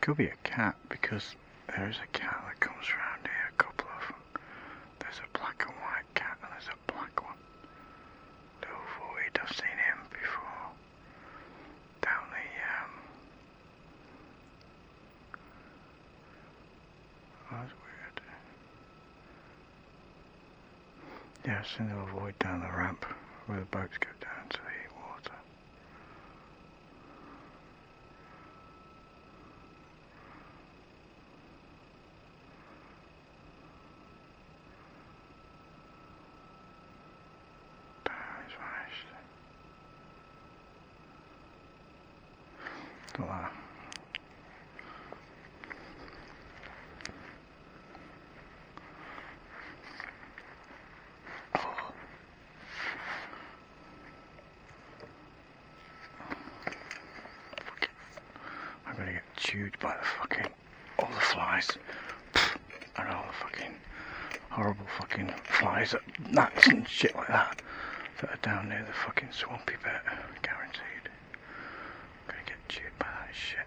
Could be a cat, because there is a cat that comes around here, a couple of them. There's a black and white cat and there's a black one. Little void, I've seen him before. Down the, oh, that's weird. Yeah, I've seen the little void down the ramp where the boats go down to the water. He's vanished. Look at that. I'm gonna get chewed by the fucking, all the flies, and all the fucking horrible fucking flies, gnats and shit like that are down near the fucking swampy bit, guaranteed. I'm gonna get chewed by that shit.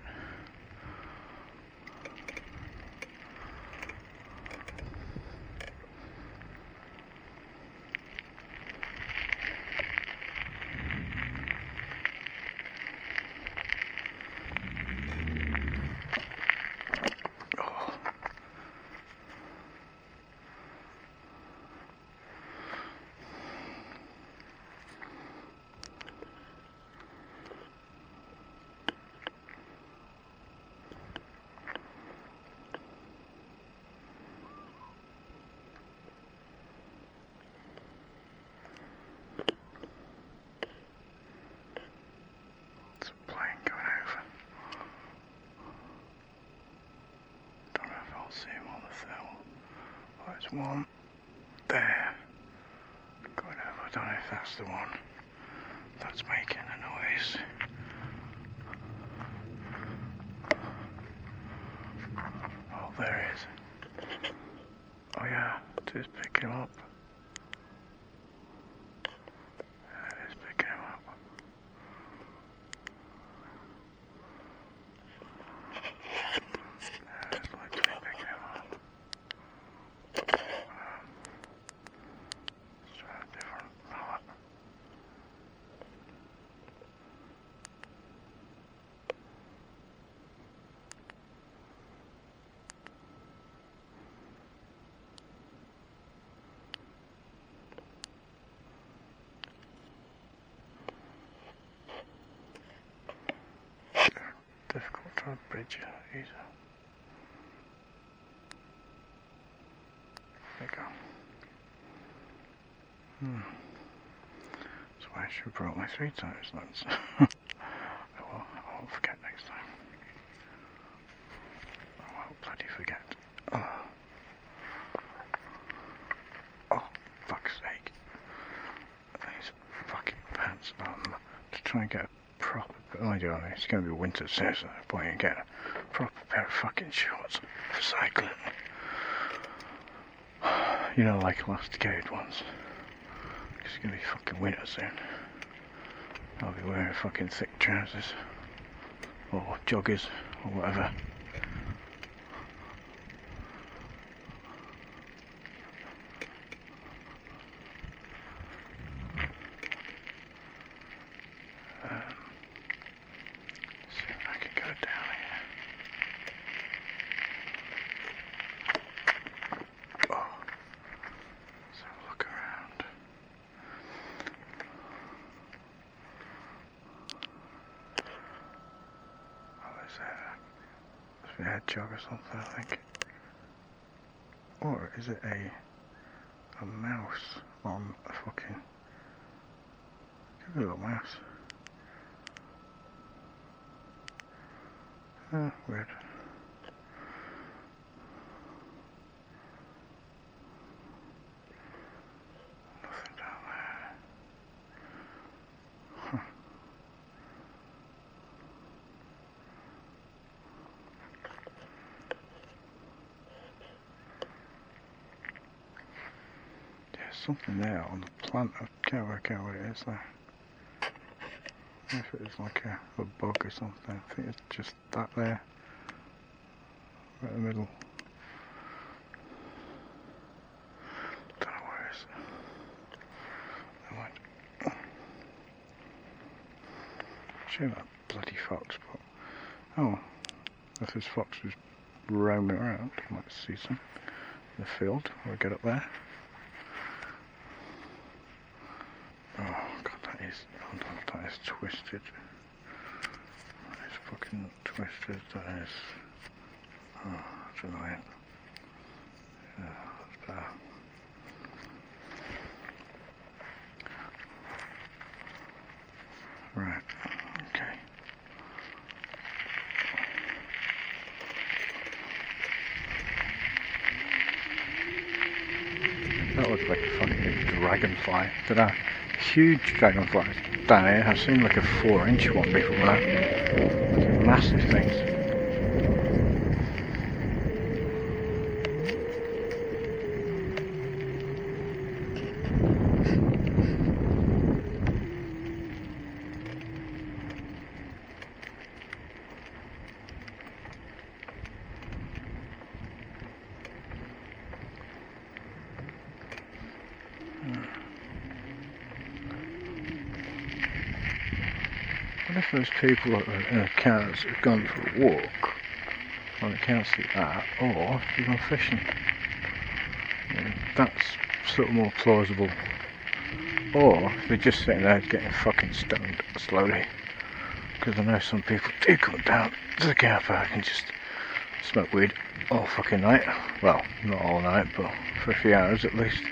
See him on the film. Oh, there's one there going over. I don't know if that's the one that's making a noise. Oh, there he is. Oh yeah, it is picking him up. Yeah, it is picking him up. Yeah, it's literally picking him up. Let's try a different palette. Difficult to bridge either. There you go. That's why I should have brought my 3 times lens. I won't forget next time. I won't bloody forget. Oh, fuck's sake. These fucking pants on. To try and get a proper, it's going to be winter soon, so no point in getting a proper pair of fucking shorts for cycling. You know, like elasticated ones. It's going to be fucking winter soon. I'll be wearing fucking thick trousers. Or joggers, or whatever. See if I can go down here. Oh, let's have a look around. Oh, there's a hedgehog or something, I think. Or is it a mouse on a fucking... Could be a little mouse. Weird. Nothing down there. Huh. There's something there on the plant. I can't work out what it is there. If it is like a bug or something. I think it's just that there. right in the middle. Don't know where it is. Never mind. Show that bloody fox, but oh, if this fox was roaming around, I might see some in the field when we get up there. Oh god, that is twisted. That is fucking twisted, that is. Oh, that's annoying. Yeah, that's better. Right, okay. That looks like a fucking dragonfly. Did I? Huge dragonflies down here. I've seen like a 4-inch one before now. Like massive things. What if those people in the cars have gone for a walk? Well, they can't see that, or they've gone fishing. Yeah, that's sort of more plausible. Or they're just sitting there getting fucking stoned slowly. Because I know some people do come down to the car park and just smoke weed all fucking night. Well, not all night, but for a few hours at least.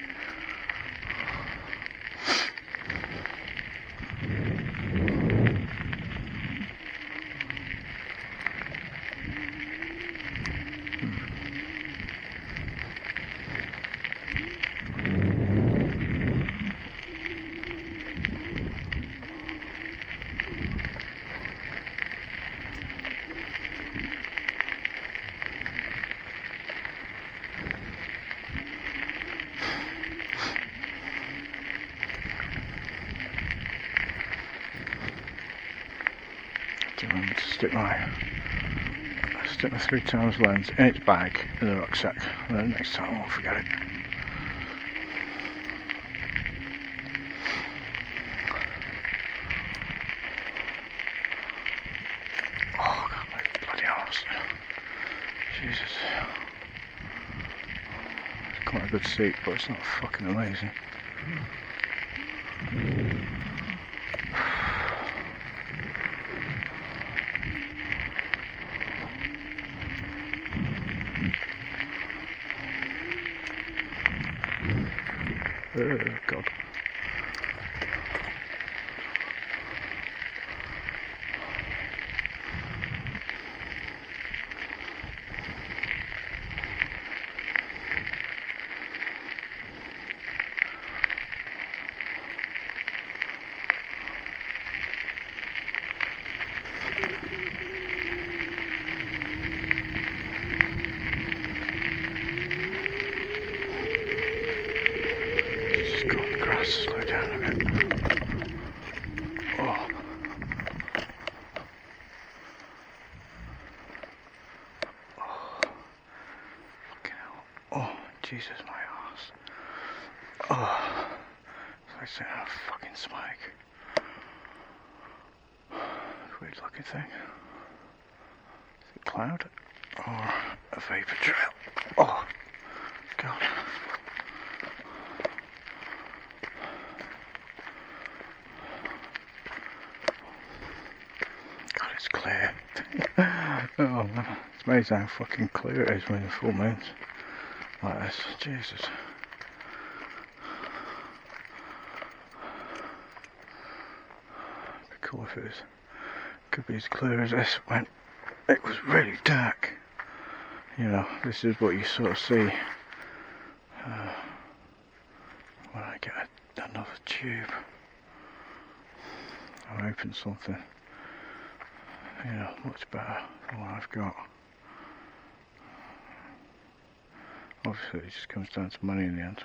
Remember to stick my 3x lens in its bag in the rucksack, and then next time I won't forget it. Oh god, my bloody arse. Jesus. It's quite a good seat, but it's not fucking amazing. Oh god. Slow down a bit. Oh. Oh. Fucking hell. Oh, Jesus, my arse. Oh. It's like sitting on a fucking spike. Weird looking thing. Is it cloud? Or a vapor trail? Oh. God. It's clear. Oh man, it's amazing how fucking clear it is when the full moon's like this. Jesus. It'd be cool if it could be as clear as this when it was really dark. You know, this is what you sort of see when I get another tube. I'll open something. You know, much better than what I've got. Obviously it just comes down to money in the end.